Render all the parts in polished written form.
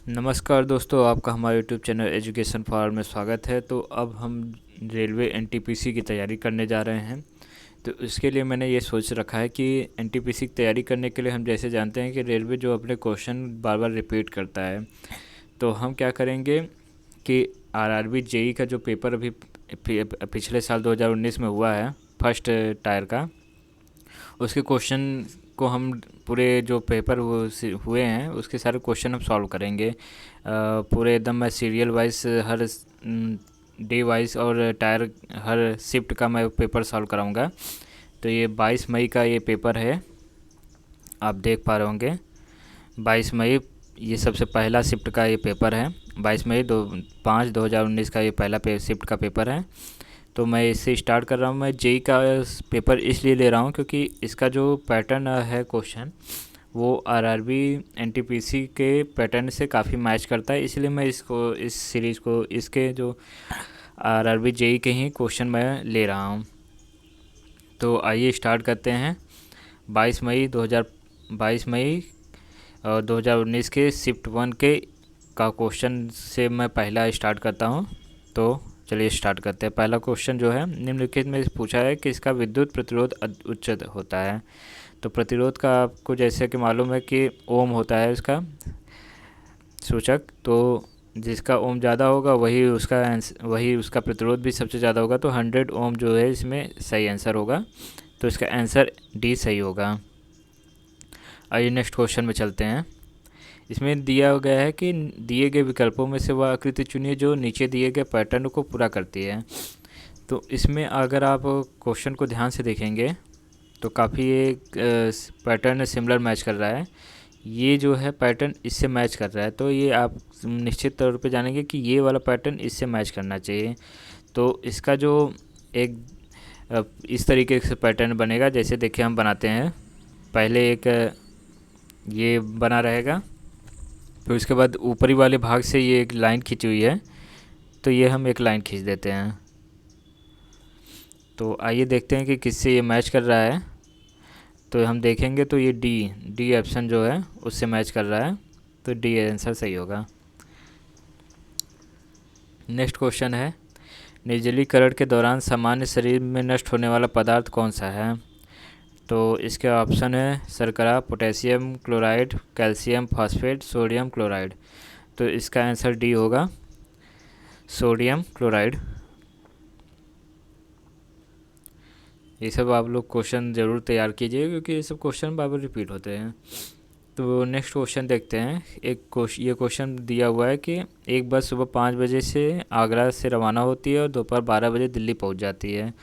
नमस्कार दोस्तों, आपका हमारे यूट्यूब चैनल एजुकेशन फॉर में स्वागत है। तो अब हम रेलवे एनटीपीसी की तैयारी करने जा रहे हैं। तो इसके लिए मैंने ये सोच रखा है कि एनटीपीसी की तैयारी करने के लिए हम जैसे जानते हैं कि रेलवे जो अपने क्वेश्चन बार बार रिपीट करता है, तो हम क्या करेंगे कि आरआरबी जेई का जो पेपर अभी पिछले साल 2019 में हुआ है, फर्स्ट टायर का, उसके क्वेश्चन को हम पूरे जो पेपर हुए हैं उसके सारे क्वेश्चन हम सॉल्व करेंगे। पूरे एकदम मैं सीरियल वाइज हर डे वाइज और टायर हर शिफ्ट का मैं पेपर सॉल्व कराऊंगा। तो ये 22 मई का ये पेपर है, आप देख पा रहे होंगे। 22 मई ये सबसे पहला शिफ्ट का ये पेपर है। 22 मई 2019 का ये पहला शिफ्ट का पेपर है। तो मैं इससे स्टार्ट कर रहा हूँ। मैं जेई का पेपर इसलिए ले रहा हूँ क्योंकि इसका जो पैटर्न है क्वेश्चन, वो आरआरबी एनटीपीसी के पैटर्न से काफ़ी मैच करता है, इसलिए मैं इसको इस सीरीज़ को इसके जो आरआरबी जेई के ही क्वेश्चन मैं ले रहा हूँ। तो आइए स्टार्ट करते हैं। 22 मई 2019 के शिफ्ट 1 के का क्वेश्चन से मैं पहला स्टार्ट करता हूँ। तो चलिए स्टार्ट करते हैं। पहला क्वेश्चन जो है निम्नलिखित में पूछा है कि इसका विद्युत प्रतिरोध उच्च होता है। तो प्रतिरोध का आपको जैसे कि मालूम है कि ओम होता है इसका सूचक, तो जिसका ओम ज़्यादा होगा वही उसका प्रतिरोध भी सबसे ज़्यादा होगा। तो 100 ओम जो है इसमें सही आंसर होगा। तो इसका आंसर डी सही होगा। आइए नेक्स्ट क्वेश्चन में चलते हैं। इसमें दिया गया है कि दिए गए विकल्पों में से वह आकृति चुनिए जो नीचे दिए गए पैटर्न को पूरा करती है। तो इसमें अगर आप क्वेश्चन को ध्यान से देखेंगे तो काफ़ी एक पैटर्न सिमिलर मैच कर रहा है। ये जो है पैटर्न इससे मैच कर रहा है, तो ये आप निश्चित तौर पे जानेंगे कि ये वाला पैटर्न इससे मैच करना चाहिए। तो इसका जो एक इस तरीके से पैटर्न बनेगा, जैसे देखिए हम बनाते हैं। पहले एक ये बना रहेगा, फिर उसके बाद ऊपरी वाले भाग से ये एक लाइन खींची हुई है, तो ये हम एक लाइन खींच देते हैं। तो आइए देखते हैं कि किससे ये मैच कर रहा है। तो हम देखेंगे तो ये डी ऑप्शन जो है उससे मैच कर रहा है, तो डी आंसर सही होगा। नेक्स्ट क्वेश्चन है, निर्जलीकरण के दौरान सामान्य शरीर में नष्ट होने वाला पदार्थ कौन सा है। तो इसके ऑप्शन है शर्करा, potassium chloride, calcium phosphate, sodium chloride. तो इसका आंसर डी होगा, सोडियम क्लोराइड। ये सब आप लोग क्वेश्चन ज़रूर तैयार कीजिए क्योंकि ये सब क्वेश्चन बार बार रिपीट होते हैं। तो नेक्स्ट क्वेश्चन देखते हैं। ये क्वेश्चन दिया हुआ है कि एक बस सुबह 5 बजे से आगरा से रवाना होती है और दोपहर 12 बजे दिल्ली पहुंच जाती है,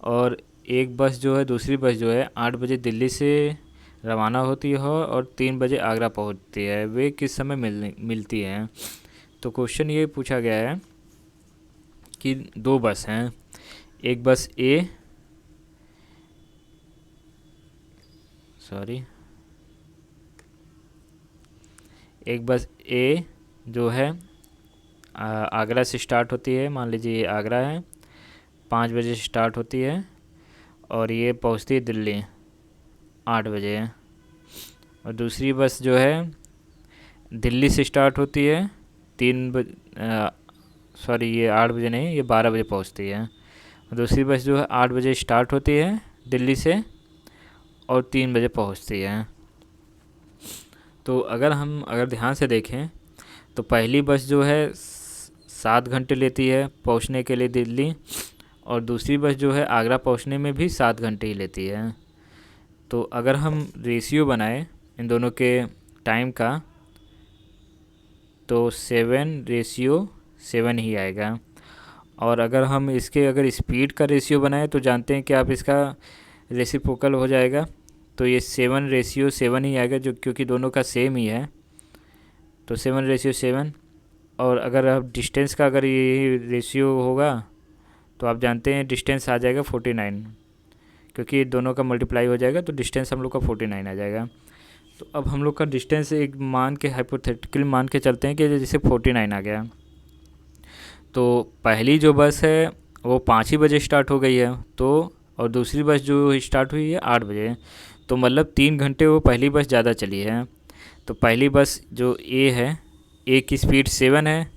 और एक बस जो है दूसरी बस जो है 8 बजे दिल्ली से रवाना होती है और 3 बजे आगरा पहुंचती है। वे किस समय मिलती हैं। तो क्वेश्चन ये पूछा गया है कि दो बस हैं। एक बस ए जो है आगरा से स्टार्ट होती है। मान लीजिए ये आगरा है, 5 बजे से स्टार्ट होती है और ये पहुंचती है दिल्ली 8 बजे। और दूसरी बस जो है दिल्ली से स्टार्ट होती है 3 बजे, ये 8 बजे नहीं, ये 12 बजे पहुंचती है। और दूसरी बस जो है 8 बजे स्टार्ट होती है दिल्ली से और 3 बजे पहुंचती है। तो अगर ध्यान से देखें तो पहली बस जो है 7 घंटे लेती है पहुंचने के लिए दिल्ली, और दूसरी बस जो है आगरा पहुंचने में भी 7 घंटे ही लेती है। तो अगर हम रेशियो बनाएं इन दोनों के टाइम का, तो 7:7 ही आएगा। और अगर स्पीड का रेशियो बनाएं तो जानते हैं कि आप इसका रेसिप्रोकल हो जाएगा, तो ये 7:7 ही आएगा, जो क्योंकि दोनों का सेम ही है। तो 7:7। और अगर आप डिस्टेंस का अगर ये रेशियो होगा तो आप जानते हैं डिस्टेंस आ जाएगा 49, क्योंकि दोनों का मल्टीप्लाई हो जाएगा तो डिस्टेंस हम लोग का 49 आ जाएगा। तो अब हम लोग का डिस्टेंस एक मान के हाइपोथेटिकल मान के चलते हैं कि जैसे 49 आ गया, तो पहली जो बस है वो 5 ही बजे स्टार्ट हो गई है, तो और दूसरी बस जो स्टार्ट हुई है 8 बजे, तो मतलब 3 घंटे वो पहली बस ज़्यादा चली है। तो पहली बस जो ए है ए की स्पीड 7 है,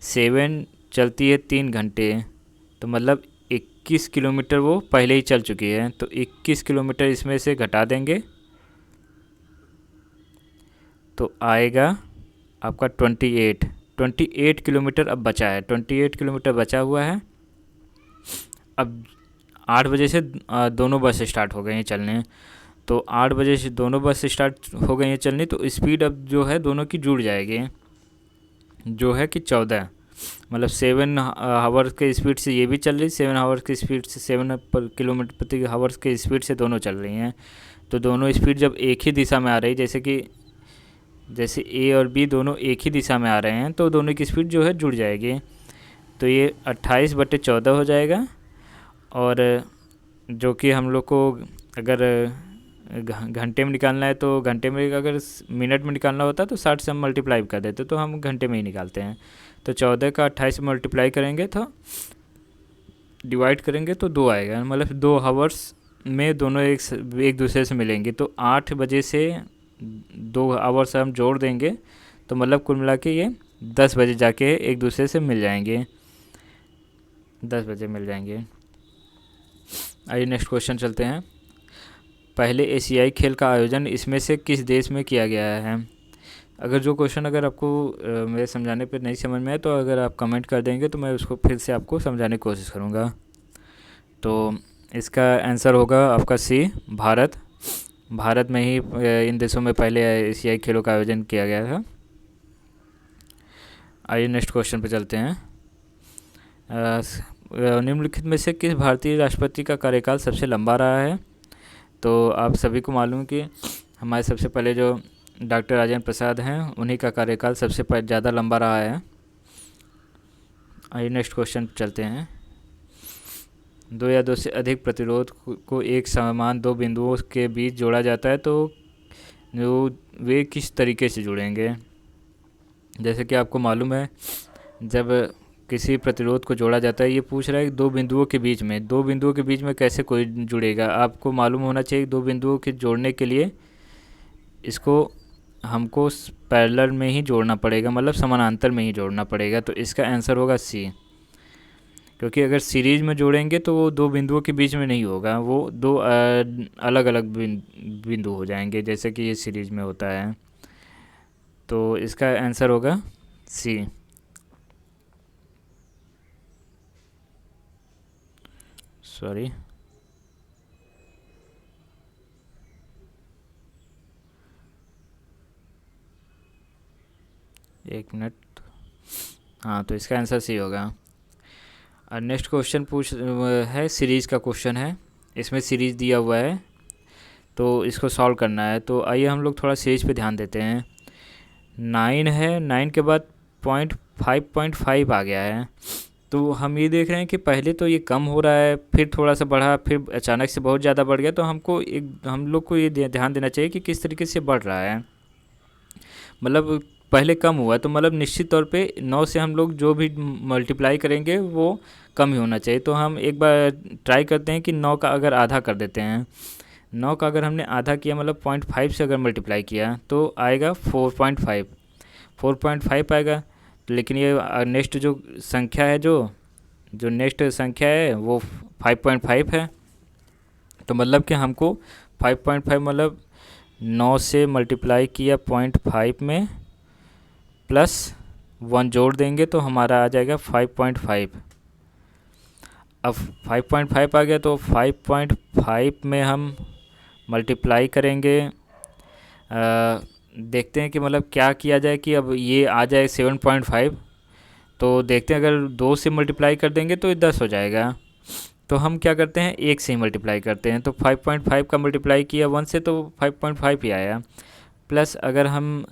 7 चलती है 3 घंटे, तो मतलब 21 किलोमीटर वो पहले ही चल चुकी है। तो 21 किलोमीटर इसमें से घटा देंगे तो आएगा आपका 28 किलोमीटर अब बचा है, 28 किलोमीटर बचा हुआ है। अब 8 बजे से दोनों बस स्टार्ट हो गई हैं चलने, तो 8 बजे से दोनों बस स्टार्ट हो गई हैं चलनी, तो स्पीड अब जो है दोनों की जुड़ जाएगी, जो है कि 14, मतलब 7 हावर्स के स्पीड से ये भी चल रही, 7 हावर्स की स्पीड से 7 पर किलोमीटर प्रति हावर्स के स्पीड से दोनों चल रही हैं। तो दोनों स्पीड जब एक ही दिशा में आ रही, जैसे ए और बी दोनों एक ही दिशा में आ रहे हैं, तो दोनों की स्पीड जो है जुड़ जाएगी। तो ये 28/14 हो जाएगा। और जो कि हम लोग को अगर घंटे में निकालना है तो घंटे में, अगर मिनट में निकालना होता तो 60 से हम मल्टीप्लाई कर देते, तो हम घंटे में ही निकालते हैं। तो 14 का 28 से मल्टीप्लाई करेंगे तो डिवाइड करेंगे तो 2 आएगा, मतलब 2 हावर्स में दोनों एक दूसरे से मिलेंगे। तो 8 बजे से 2 आवर्स हम जोड़ देंगे, तो मतलब कुल मिला के ये 10 बजे जाके एक दूसरे से मिल जाएंगे, 10 बजे मिल जाएंगे। आइए नेक्स्ट क्वेश्चन चलते हैं। पहले एशियाई खेल का आयोजन इसमें से किस देश में किया गया है? अगर आपको मेरे समझाने पर नहीं समझ में आए तो अगर आप कमेंट कर देंगे तो मैं उसको फिर से आपको समझाने की कोशिश करूँगा। तो इसका आंसर होगा आपका सी, भारत में ही इन देशों में पहले एशियाई खेलों का आयोजन किया गया था। आइए नेक्स्ट क्वेश्चन पे चलते हैं। निम्नलिखित में से किस भारतीय राष्ट्रपति का कार्यकाल सबसे लंबा रहा है? तो आप सभी को मालूम है कि हमारे सबसे पहले जो डॉक्टर राजेंद्र प्रसाद हैं, उन्हीं का कार्यकाल सबसे ज़्यादा लंबा रहा है। आइए नेक्स्ट क्वेश्चन चलते हैं। 2 या 2 से अधिक प्रतिरोध को एक समान 2 बिंदुओं के बीच जोड़ा जाता है, तो वे किस तरीके से जुड़ेंगे? जैसे कि आपको मालूम है, जब किसी प्रतिरोध को जोड़ा जाता है, ये पूछ रहा है कि 2 बिंदुओं के बीच में कैसे कोई जुड़ेगा। आपको मालूम होना चाहिए 2 बिंदुओं के जोड़ने के लिए इसको हमको पैरेलल में ही जोड़ना पड़ेगा, मतलब समानांतर में ही जोड़ना पड़ेगा। तो इसका आंसर होगा सी, क्योंकि अगर सीरीज में जोड़ेंगे तो वो 2 बिंदुओं के बीच में नहीं होगा, वो 2 अलग अलग बिंदु हो जाएंगे, जैसे कि ये सीरीज में होता है। तो इसका आंसर होगा सी। सॉरी, एक मिनट। हाँ, तो इसका आंसर सी होगा। और नेक्स्ट क्वेश्चन है सीरीज़ का क्वेश्चन है। इसमें सीरीज़ दिया हुआ है तो इसको सॉल्व करना है। तो आइए हम लोग थोड़ा सीरीज पे ध्यान देते हैं। 9 है, 9 के बाद 0.5 आ गया है। तो हम ये देख रहे हैं कि पहले तो ये कम हो रहा है, फिर थोड़ा सा बढ़ा, फिर अचानक से बहुत ज़्यादा बढ़ गया। तो हम लोग को ये ध्यान देना चाहिए कि किस तरीके से बढ़ रहा है। मतलब पहले कम हुआ तो मतलब निश्चित तौर पे 9 से हम लोग जो भी मल्टीप्लाई करेंगे वो कम ही होना चाहिए। तो हम एक बार ट्राई करते हैं कि 9 का अगर आधा कर देते हैं। 9 का अगर हमने आधा किया, मतलब 0.5 से अगर मल्टीप्लाई किया तो आएगा 4.5 आएगा। लेकिन ये नेक्स्ट जो संख्या है, जो नेक्स्ट संख्या है वो 5.5 है। तो मतलब कि हमको 5.5 मतलब 9 से मल्टीप्लाई किया 0.5 में प्लस 1 जोड़ देंगे तो हमारा आ जाएगा 5.5। अब 5.5 आ गया तो 5.5 में हम मल्टीप्लाई करेंगे। देखते हैं कि मतलब क्या किया जाए कि अब ये आ जाए 7.5। तो देखते हैं, अगर 2 से मल्टीप्लाई कर देंगे तो ये 10 हो जाएगा। तो हम क्या करते हैं, 1 से ही मल्टीप्लाई करते हैं। तो 5.5 का मल्टीप्लाई किया 1 से तो 5.5 ही आया। प्लस अगर हम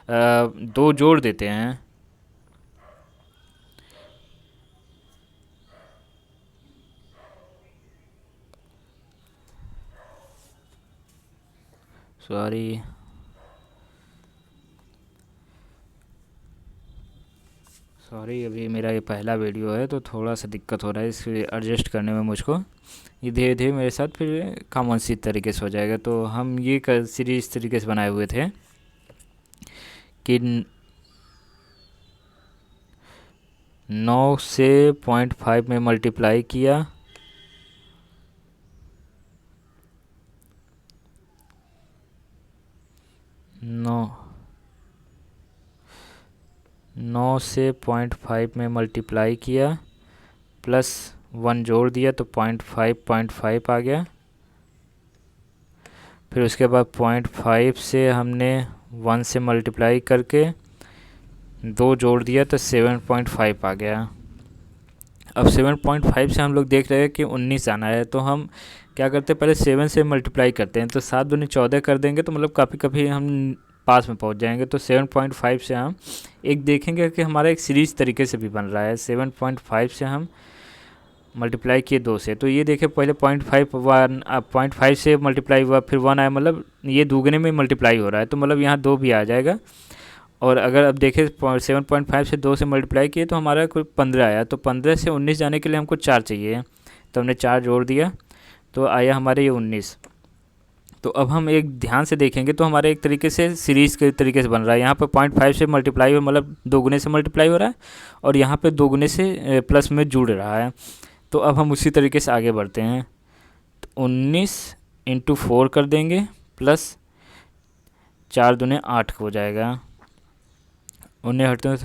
2 जोड़ देते हैं, सॉरी अभी मेरा ये पहला वीडियो है तो थोड़ा सा दिक्कत हो रहा है, इसको एडजस्ट करने में मुझको। ये धीरे धीरे मेरे साथ फिर कॉमन सी तरीके से हो जाएगा। तो हम ये सीरीज तरीके से बनाए हुए थे कि 9 से 0.5 में मल्टीप्लाई किया, 9 से 0.5 में मल्टीप्लाई किया प्लस 1 जोड़ दिया तो 0.5 आ गया। फिर उसके बाद 0.5 से हमने 1 से मल्टीप्लाई करके 2 जोड़ दिया तो 7.5 आ गया। अब 7.5 से हम लोग देख रहे हैं कि 19 आना है, तो हम क्या करते हैं, पहले 7 से मल्टीप्लाई करते हैं, तो 7 दूनी 14 कर देंगे, तो मतलब कभी हम पास में पहुंच जाएंगे। तो 7.5 से हम एक देखेंगे कि हमारा एक सीरीज तरीके से भी बन रहा है। 7.5 से हम मल्टीप्लाई किए 2 से, तो ये देखें पहले 0.5 से मल्टीप्लाई हुआ, फिर 1 आया, मतलब ये दुगने में मल्टीप्लाई हो रहा है, तो मतलब यहाँ 2 भी आ जाएगा। और अगर अब देखें 7.5 से 2 से मल्टीप्लाई किए तो हमारा कुल 15 आया, तो 15 से 19 जाने के लिए हमको 4 चाहिए, तो हमने 4 जोड़ दिया तो आया हमारे ये 19। तो अब हम एक ध्यान से देखेंगे तो हमारे एक तरीके से सीरीज़ के तरीके से बन रहा है। यहाँ पे 0.5 से मल्टीप्लाई हो, मतलब 2 गुने से मल्टीप्लाई हो रहा है, और यहाँ पे 2 गुने से प्लस में जुड़ रहा है। तो अब हम उसी तरीके से आगे बढ़ते हैं। तो 19 इंटू 4 कर देंगे, प्लस 4 दूने 8 हो जाएगा, 19 हटते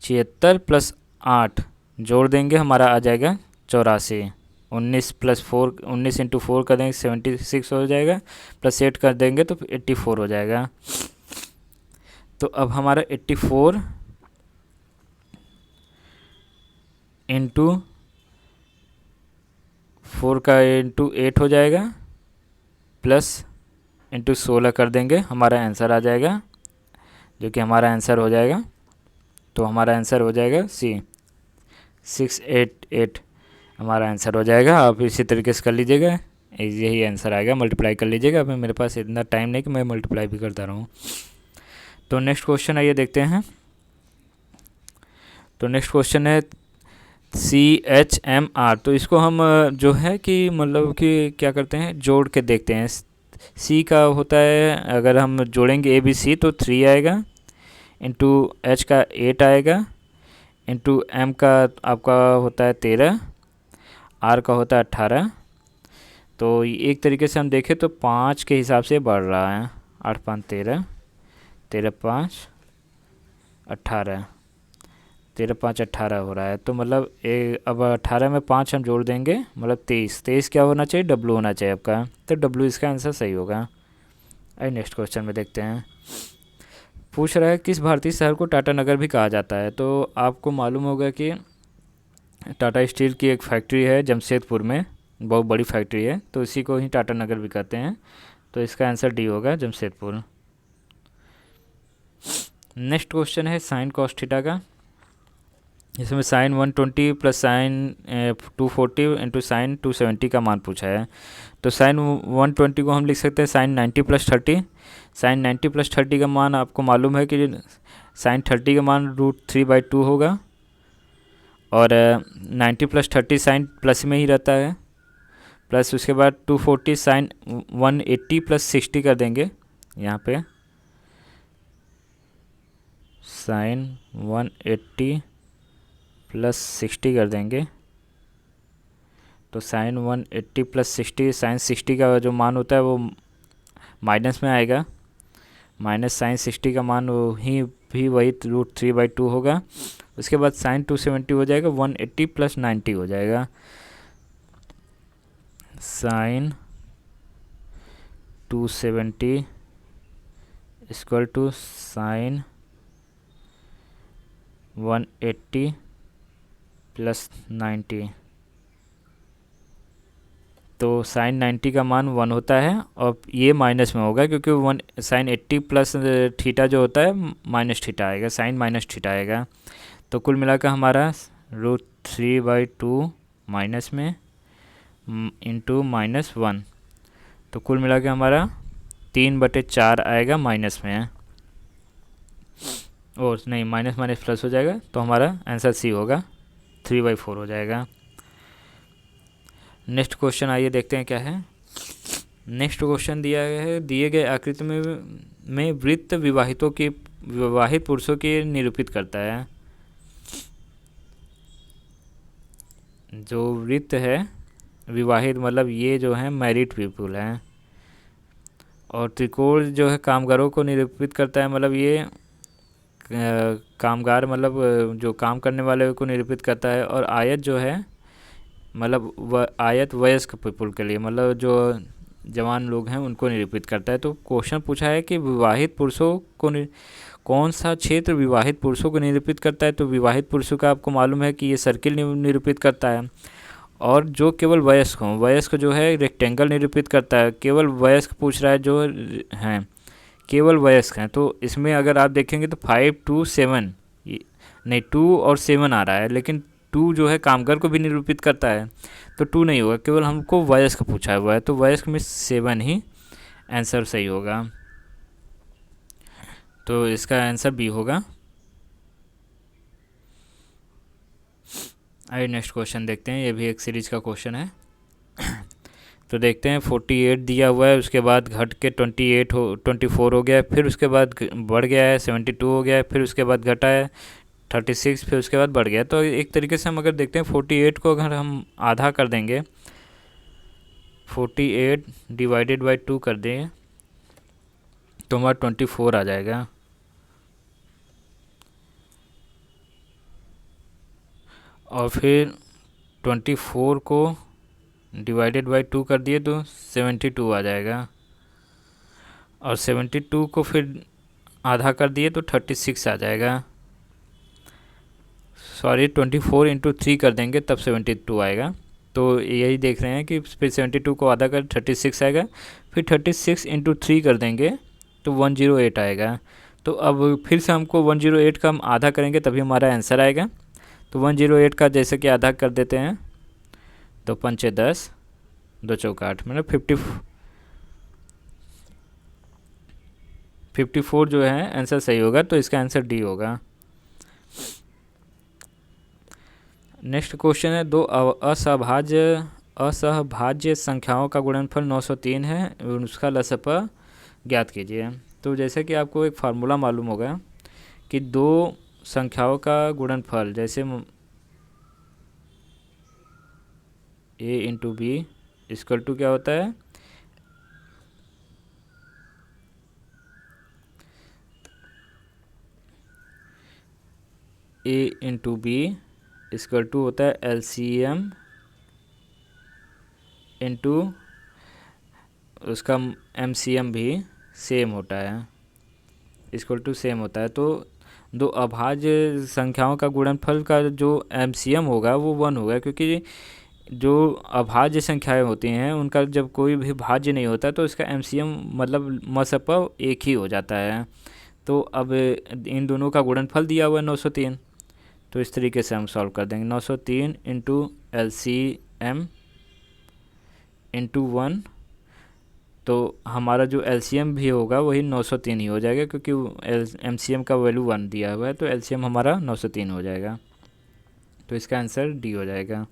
76 प्लस 8 जोड़ देंगे, हमारा आ जाएगा 84। 19 प्लस 4, 19 इंटू 4 कर देंगे 76 हो जाएगा, प्लस 8 कर देंगे तो 84 हो जाएगा। तो अब हमारा 84 इंटू 4 का इंटू 8 हो जाएगा, प्लस इंटू 16 कर देंगे, हमारा आंसर आ जाएगा, जो कि हमारा आंसर हो जाएगा। तो हमारा आंसर हो जाएगा सी 688 हमारा आंसर हो जाएगा। आप इसी तरीके से कर लीजिएगा, यही आंसर आएगा, मल्टीप्लाई कर लीजिएगा। अभी मेरे पास इतना टाइम नहीं कि मैं मल्टीप्लाई भी करता रहूँ। तो नेक्स्ट क्वेश्चन आइए देखते हैं। तो नेक्स्ट क्वेश्चन है CHMR। तो इसको हम जो है कि मतलब कि क्या करते हैं, जोड़ के देखते हैं। C का होता है, अगर हम जोड़ेंगे ABC तो 3 आएगा, इंटू H का 8 आएगा, इंटू M का आपका होता है 13, R का होता है 18। तो एक तरीके से हम देखें तो 5 के हिसाब से बढ़ रहा है, 8 5 13, 13 5 18, 13 5 18 हो रहा है। तो मतलब अब 18 में 5 हम जोड़ देंगे, मतलब 23 क्या होना चाहिए, W होना चाहिए आपका, तो W इसका आंसर सही होगा। आइए नेक्स्ट क्वेश्चन में देखते हैं। पूछ रहा है किस भारतीय शहर को टाटा नगर भी कहा जाता है। तो आपको मालूम होगा कि टाटा स्टील की एक फैक्ट्री है जमशेदपुर में, बहुत बड़ी फैक्ट्री है, तो इसी को ही टाटा नगर भी कहते हैं। तो इसका आंसर डी होगा, जमशेदपुर। नेक्स्ट क्वेश्चन है साइन कॉस थीटा का। इसमें sine 120 plus sine 240 into sine 270 का मान पूछा है। तो साइन 120 को हम लिख सकते हैं साइन 90 प्लस 30। साइन 90 प्लस 30 का मान आपको मालूम है कि साइन 30 का मान √3/2 होगा, और 90 प्लस 30 साइन प्लस में ही रहता है, प्लस उसके बाद 240 साइन 180 प्लस 60 कर देंगे, यहाँ पे साइन 180 प्लस 60 कर देंगे। तो साइन 180 प्लस 60, साइन 60 का जो मान होता है वो माइनस में आएगा, माइनस साइन 60 का मान वही √3/2 होगा। उसके बाद साइन 270 हो जाएगा, 180 प्लस 90 हो जाएगा, sine 270 equal to sine 180 plus 90। तो साइन 90 का मान 1 होता है, और ये माइनस में होगा क्योंकि 1 साइन 80 प्लस थीटा जो होता है माइनस थीटा आएगा, साइन माइनस थीटा आएगा। तो कुल मिलाकर हमारा √3/2 माइनस में इंटू -1, तो कुल मिलाकर हमारा 3/4 आएगा माइनस में, और नहीं माइनस माइनस प्लस हो जाएगा, तो हमारा आंसर सी होगा, 3/4 हो जाएगा। नेक्स्ट क्वेश्चन आइए देखते हैं क्या है। नेक्स्ट क्वेश्चन दिया गया है, दिए गए आकृति में वृत्त विवाहित पुरुषों की निरूपित करता है। जो वृत्त है विवाहित, मतलब ये जो है मैरिड पीपुल हैं। और त्रिकोण जो है कामगारों को निरूपित करता है, मतलब ये कामगार मतलब जो काम करने वाले को निरूपित करता है। और आयत जो है मतलब आयत वयस्क पीपल के लिए, मतलब जो जवान लोग हैं उनको निरूपित करता है। तो क्वेश्चन पूछा है कि विवाहित पुरुषों को कौन सा क्षेत्र विवाहित पुरुषों को निरूपित करता है। तो विवाहित पुरुषों का आपको मालूम है कि ये सर्किल निरूपित करता है। और जो केवल वयस्क हों, वयस्क जो है रेक्टेंगल निरूपित करता है। केवल वयस्क पूछ रहा है जो हैं, केवल वयस्क हैं। तो इसमें अगर आप देखेंगे तो 5 to 7 नहीं, 2 और 7 आ रहा है, लेकिन 2 जो है कामगार को भी निरूपित करता है, तो 2 नहीं होगा, केवल हमको वयस्क पूछा हुआ है। तो वयस्क में 7 ही आंसर सही होगा। तो इसका आंसर बी होगा। आइए नेक्स्ट क्वेश्चन देखते हैं, ये भी एक सीरीज का क्वेश्चन है। तो देखते हैं 48 दिया हुआ है, उसके बाद घट के 24 हो गया है, फिर उसके बाद बढ़ गया है 72 हो गया है, फिर उसके बाद घटा है 36, फिर उसके बाद बढ़ गया। तो एक तरीके से हम अगर देखते हैं 48 को अगर हम आधा कर देंगे, 48 डिवाइडेड बाई 2 कर देंगे तो हमारा 24 आ जाएगा। और फिर 24 को डिवाइडेड बाई 2 कर दिए तो 72 आ जाएगा। और 72 को फिर आधा कर दिए तो 36 आ जाएगा। सॉरी, 24 इंटू 3 कर देंगे तब 72 आएगा। तो यही देख रहे हैं कि फिर 72 को आधा कर 36 आएगा, फिर 36 इंटू 3 कर देंगे तो 108 आएगा। तो अब फिर से हमको 108 का हम आधा करेंगे तभी हमारा आंसर आएगा। तो 108 का जैसे कि आधा कर देते हैं तो 5 10 2 चौका 8, मतलब 54 जो है आंसर सही होगा। तो इसका आंसर डी होगा। नेक्स्ट क्वेश्चन है, दो असहभाज्य संख्याओं का गुणनफल 903 है, उसका लसपा ज्ञात कीजिए। तो जैसे कि आपको एक फार्मूला मालूम होगा कि दो संख्याओं का गुणनफल, जैसे a into B equal to क्या होता है, a into B equal to होता है LCM इंटू उसका MCM भी सेम होता है, इक्वल टू सेम होता है। तो दो अभाज्य संख्याओं का गुणनफल का जो MCM होगा वो 1 होगा, क्योंकि जो अभाज्य संख्याएं होती हैं उनका जब कोई भी भाज्य नहीं होता तो इसका MCM मतलब मसपा एक ही हो जाता है। तो अब इन दोनों का गुणनफल दिया हुआ है 903, तो इस तरीके से हम सॉल्व कर देंगे। 903 इंटू LCM इंटू 1, तो हमारा जो LCM भी होगा वही 903 ही हो जाएगा, क्योंकि MCM का वैल्यू 1 दिया हुआ है। तो LCM हमारा 903 हो जाएगा। तो इसका आंसर डी हो जाएगा।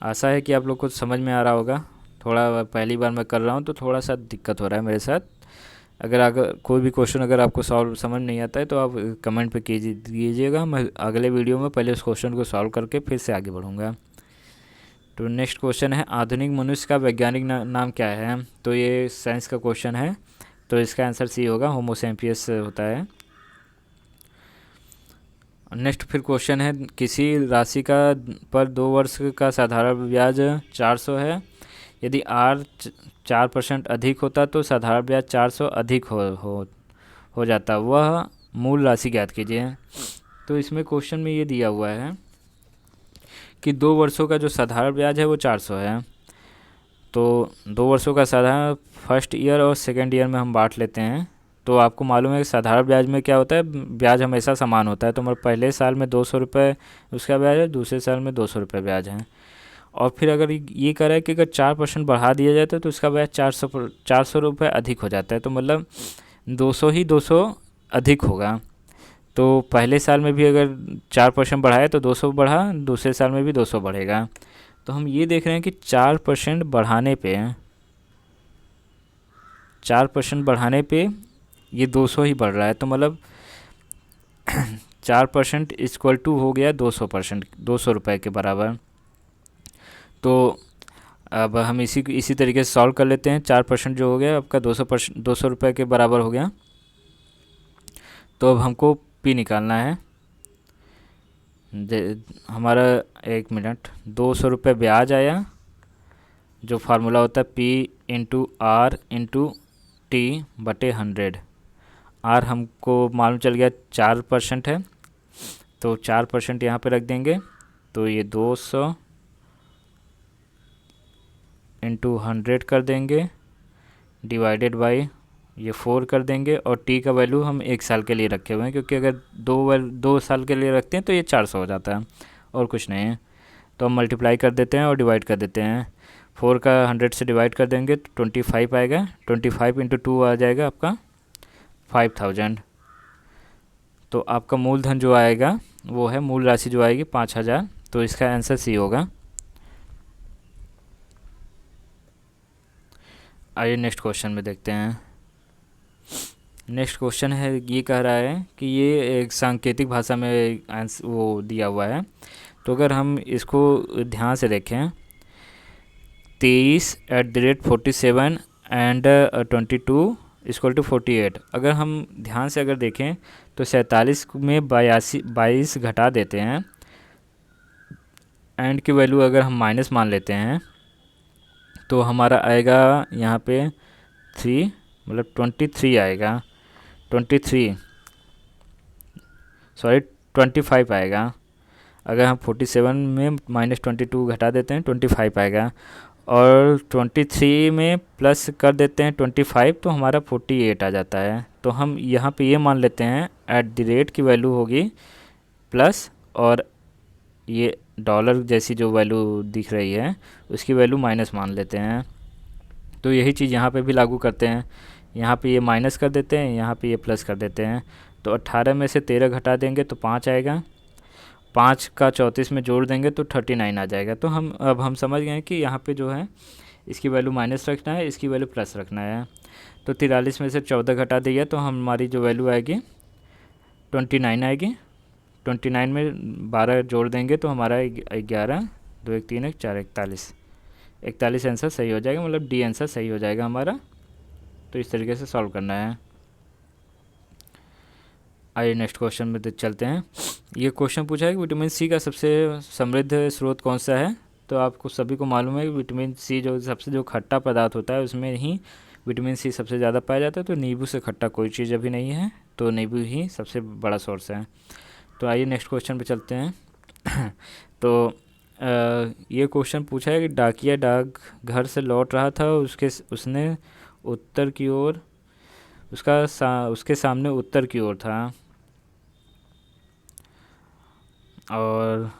आशा है कि आप लोग को समझ में आ रहा होगा। थोड़ा पहली बार मैं कर रहा हूँ तो थोड़ा सा दिक्कत हो रहा है मेरे साथ। अगर कोई भी क्वेश्चन अगर आपको सॉल्व समझ नहीं आता है तो आप कमेंट पे कीजिएगा, मैं अगले वीडियो में पहले उस क्वेश्चन को सॉल्व करके फिर से आगे बढ़ूँगा। तो नेक्स्ट क्वेश्चन है, आधुनिक मनुष्य का वैज्ञानिक नाम क्या है। तो ये साइंस का क्वेश्चन है, तो इसका आंसर सी होगा, होमो सैपियंस होता है। नेक्स्ट फिर क्वेश्चन है, किसी राशि का पर 2 वर्ष का साधारण ब्याज 400 है, यदि R 4% अधिक होता तो साधारण ब्याज 400 अधिक हो जाता, वह मूल राशि ज्ञात कीजिए। तो इसमें क्वेश्चन में ये दिया हुआ है कि 2 वर्षों का जो साधारण ब्याज है वो 400 है। तो 2 वर्षों का साधारण फर्स्ट ईयर और सेकेंड ईयर में हम बांट लेते हैं। तो आपको मालूम है कि साधारण ब्याज में क्या होता है, ब्याज हमेशा समान होता है। तो हमारे पहले साल में 200 रुपये उसका ब्याज है, दूसरे साल में 200 रुपये ब्याज है। और फिर अगर ये कह रहा है कि अगर 4% बढ़ा दिया जाता है तो उसका ब्याज 400 रुपये अधिक हो जाता है। तो मतलब 200 अधिक होगा। तो पहले साल में भी अगर 4% बढ़ाए तो 200 बढ़ा, दूसरे साल में भी 200 बढ़ेगा। तो हम ये देख रहे हैं कि 4% बढ़ाने पे ये 200 ही बढ़ रहा है। तो मतलब 4% इक्वल टू हो गया 200%, 200 रुपये के बराबर। तो अब हम इसी तरीके से सॉल्व कर लेते हैं। 4% जो हो गया आपका 200 रुपये के बराबर हो गया। तो अब हमको पी निकालना है। हमारा 1 मिनट, 200 रुपये ब्याज आया, जो फार्मूला होता है P into R into T बटे 100। आर हमको मालूम चल गया 4% है, तो 4% यहाँ पे रख देंगे। तो ये 200 इंटू 100 कर देंगे, डिवाइडेड बाई ये 4 कर देंगे। और टी का वैल्यू हम 1 साल के लिए रखे हुए हैं, क्योंकि अगर 2 साल के लिए रखते हैं तो ये 400 हो जाता है और कुछ नहीं है। तो हम मल्टीप्लाई कर देते हैं और डिवाइड कर देते हैं। 4 का 100 से डिवाइड कर देंगे तो 25 आएगा। 25 इंटू 2 आ जाएगा आपका 5000। तो आपका मूलधन जो आएगा वो है, मूल राशि जो आएगी 5000। तो इसका आंसर सी होगा। आइए नेक्स्ट क्वेश्चन में देखते हैं। नेक्स्ट क्वेश्चन है, ये कह रहा है कि ये एक सांकेतिक भाषा में आंसर वो दिया हुआ है। तो अगर हम इसको ध्यान से देखें, 23@47 एंड 22 इक्वल टू 48। अगर हम ध्यान से अगर देखें तो 47 में 22 घटा देते हैं, एंड की वैल्यू अगर हम माइनस मान लेते हैं तो हमारा आएगा यहाँ पे 3, मतलब 23 आएगा। 25 आएगा। अगर हम 47 में -22 घटा देते हैं 25 आएगा, और 23 में प्लस कर देते हैं 25 तो हमारा 48 आ जाता है। तो हम यहाँ पे ये मान लेते हैं @ की वैल्यू होगी प्लस, और ये डॉलर जैसी जो वैल्यू दिख रही है उसकी वैल्यू माइनस मान लेते हैं। तो यही चीज़ यहाँ पे भी लागू करते हैं। यहाँ पे ये माइनस कर देते हैं, यहाँ पे ये प्लस कर देते हैं। तो 18 में से 13 घटा देंगे तो 5 आएगा। 5 का 34 में जोड़ देंगे तो 39 आ जाएगा। तो अब हम समझ गए हैं कि यहाँ पे जो है इसकी वैल्यू माइनस रखना है, इसकी वैल्यू प्लस रखना है। तो 43 में से 14 घटा दिया तो हमारी जो वैल्यू आएगी 29 आएगी। 29 में 12 जोड़ देंगे तो हमारा 11, 2 1 3 1 4 41। 41 आंसर सही हो जाएगा, मतलब डी आंसर सही हो जाएगा हमारा। तो इस तरीके से सॉल्व करना है। आइए नेक्स्ट क्वेश्चन में चलते हैं। ये क्वेश्चन पूछा है कि विटामिन सी का सबसे समृद्ध स्रोत कौन सा है। तो आपको सभी को मालूम है कि विटामिन सी जो खट्टा पदार्थ होता है उसमें ही विटामिन सी सबसे ज़्यादा पाया जाता है। तो नींबू से खट्टा कोई चीज़ अभी नहीं है, तो नींबू ही सबसे बड़ा सोर्स है। तो आइए नेक्स्ट क्वेश्चन पे चलते हैं। तो ये क्वेश्चन पूछा है कि डाकिया डाक घर से लौट रहा था, उसने उत्तर की ओर उसके सामने उत्तर की ओर था, और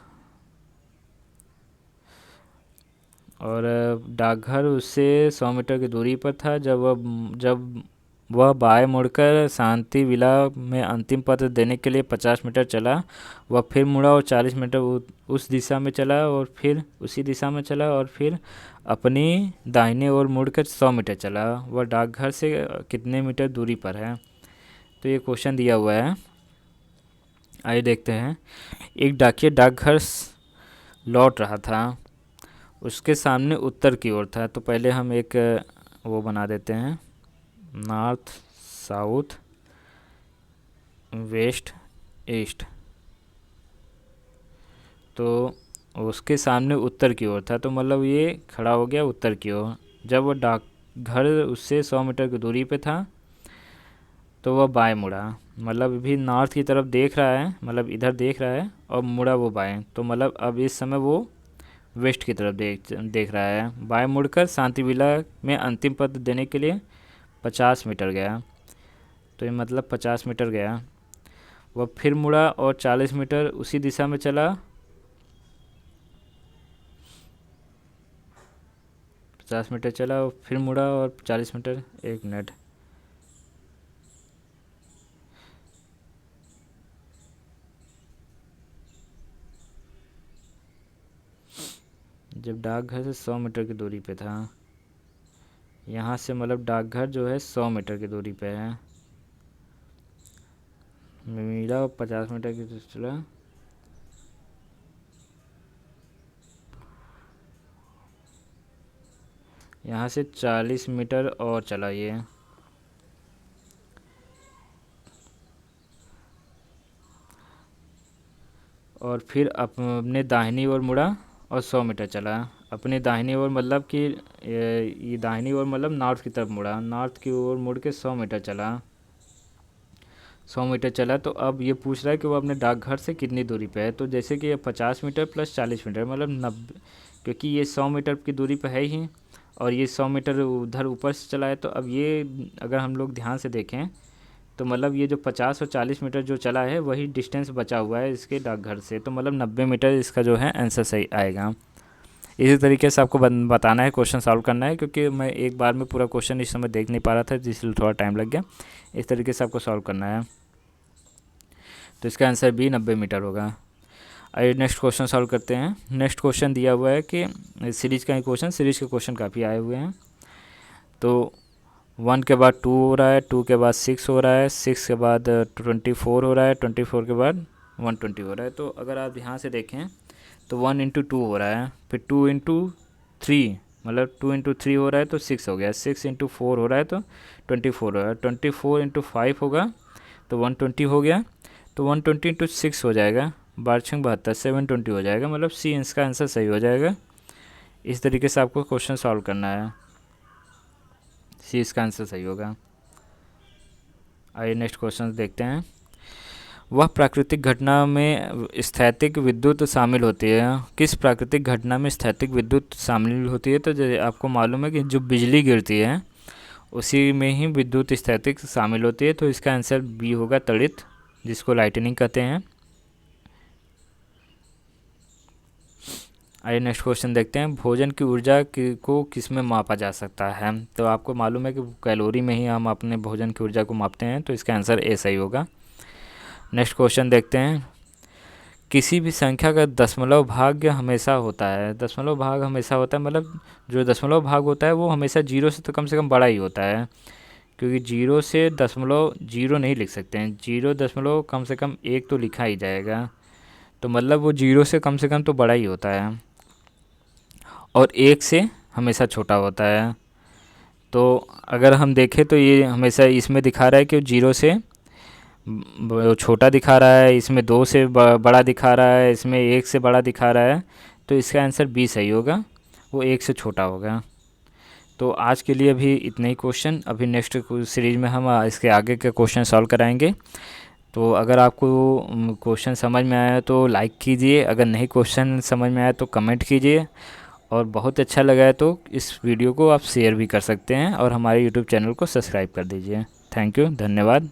डाकघर उससे 100 मीटर की दूरी पर था। जब वह बाएं मुड़कर शांति विला में अंतिम पत्र देने के लिए 50 मीटर चला, वह फिर मुड़ा और 40 मीटर उस दिशा में चला, और फिर उसी दिशा में चला, और फिर अपनी दाहिने ओर मुड़कर 100 मीटर चला। वह डाकघर से कितने मीटर दूरी पर है। तो ये क्वेश्चन दिया हुआ है। आइए देखते हैं। एक डाकिया डाकघर लौट रहा था, उसके सामने उत्तर की ओर था। तो पहले हम एक वो बना देते हैं, नॉर्थ साउथ वेस्ट ईस्ट। तो उसके सामने उत्तर की ओर था, तो मतलब ये खड़ा हो गया उत्तर की ओर। जब वो डाकघर उससे 100 मीटर की दूरी पे था तो वह बाएं मुड़ा, मतलब भी नॉर्थ की तरफ देख रहा है, मतलब इधर देख रहा है, और मुड़ा वो बाएं। तो मतलब अब इस समय वो वेस्ट की तरफ देख रहा है। बाएं मुड़कर शांति विला में अंतिम पत्र देने के लिए 50 मीटर गया। तो ये मतलब 50 मीटर गया। वह फिर मुड़ा और 40 मीटर उसी दिशा में चला। 50 मीटर चला और फिर मुड़ा और 40 मीटर। 1 मिनट। जब डाकघर से 100 मीटर की दूरी पे था, यहाँ से मतलब डाकघर जो है 100 मीटर की दूरी पे है। मीरा 50 मीटर की तरफ चला, यहाँ से 40 मीटर और चला ये, और फिर अपने दाहिनी ओर मुड़ा और 100 मीटर चला। अपने दाहिनी ओर मतलब कि ये दाहिनी ओर मतलब नॉर्थ की तरफ मुड़ा, नॉर्थ की ओर मुड़ के 100 मीटर चला, 100 मीटर चला। तो अब ये पूछ रहा है कि वो अपने डाकघर से कितनी दूरी पे है। तो जैसे कि ये 50 मीटर प्लस 40 मीटर मतलब 90, क्योंकि ये 100 मीटर की दूरी पे है ही और ये 100 मीटर उधर ऊपर से चला है। तो अब ये अगर हम लोग ध्यान से देखें तो मतलब ये जो 50 और 40 मीटर जो चला है वही डिस्टेंस बचा हुआ है इसके डाकघर से। तो मतलब 90 मीटर इसका जो है आंसर सही आएगा। इसी तरीके से आपको बताना है, क्वेश्चन सॉल्व करना है, क्योंकि मैं एक बार में पूरा क्वेश्चन इस समय देख नहीं पा रहा था जिसलिए थोड़ा टाइम लग गया। इस तरीके से आपको सॉल्व करना है। तो इसका आंसर भी 90 मीटर होगा। आइए नेक्स्ट क्वेश्चन सॉल्व करते हैं। नेक्स्ट क्वेश्चन दिया हुआ है कि सीरीज का ही क्वेश्चन, सीरीज के क्वेश्चन काफ़ी आए हुए हैं। तो 1 के बाद 2 हो रहा है, 2 के बाद 6 हो रहा है, 6 के बाद 24 हो रहा है, 24 के बाद 120 हो रहा है। तो अगर आप ध्यान से देखें तो 1 इंटू 2 हो रहा है, फिर 2 इंटू 3 मतलब 2 इंटू 3 हो रहा है तो 6 हो गया, 6 इंटू 4 हो रहा है तो 24 हो रहा है, 24 इंटू 5 होगा तो 120 हो गया। तो 120 इंटू 6 हो जाएगा, 12×72 720 हो जाएगा। मतलब सी इसका आंसर सही हो जाएगा। इस तरीके से आपको क्वेश्चन सॉल्व करना है, सी इसका आंसर सही होगा। आइए नेक्स्ट क्वेश्चन देखते हैं। वह प्राकृतिक घटना में स्थैतिक विद्युत शामिल होती है। किस प्राकृतिक घटना में स्थैतिक विद्युत शामिल होती है? तो जैसे आपको मालूम है कि जो बिजली गिरती है उसी में ही विद्युत स्थैतिक शामिल होती है। तो इसका आंसर बी होगा, तड़ित, जिसको लाइटनिंग कहते हैं। आइए नेक्स्ट क्वेश्चन देखते हैं। भोजन की ऊर्जा को किस में मापा जा सकता है? तो आपको मालूम है कि कैलोरी में ही हम अपने भोजन की ऊर्जा को मापते हैं। तो इसका आंसर ए सही होगा। नेक्स्ट क्वेश्चन देखते हैं। किसी भी संख्या का दशमलव भाग हमेशा होता है। दशमलव भाग हमेशा होता है मतलब जो दशमलव भाग होता है वो हमेशा जीरो से तो कम से कम बड़ा ही होता है, क्योंकि जीरो से दशमलव जीरो नहीं लिख सकते हैं। जीरो दशमलव कम से कम एक तो लिखा ही जाएगा, तो मतलब वो जीरो से कम तो बड़ा ही होता है और एक से हमेशा छोटा होता है। तो अगर हम देखें तो ये हमेशा इसमें दिखा रहा है कि जीरो से छोटा दिखा रहा है, इसमें 2 से बड़ा दिखा रहा है, इसमें 1 से बड़ा दिखा रहा है। तो इसका आंसर बी सही होगा, वो 1 से छोटा होगा। तो आज के लिए अभी इतने ही क्वेश्चन। अभी नेक्स्ट सीरीज में हम इसके आगे के क्वेश्चन सॉल्व कराएंगे। तो अगर आपको क्वेश्चन समझ में आया तो लाइक कीजिए, अगर नहीं क्वेश्चन समझ में आया तो कमेंट कीजिए, और बहुत अच्छा लगा है तो इस वीडियो को आप शेयर भी कर सकते हैं और हमारे यूट्यूब चैनल को सब्सक्राइब कर दीजिए। थैंक यू, धन्यवाद।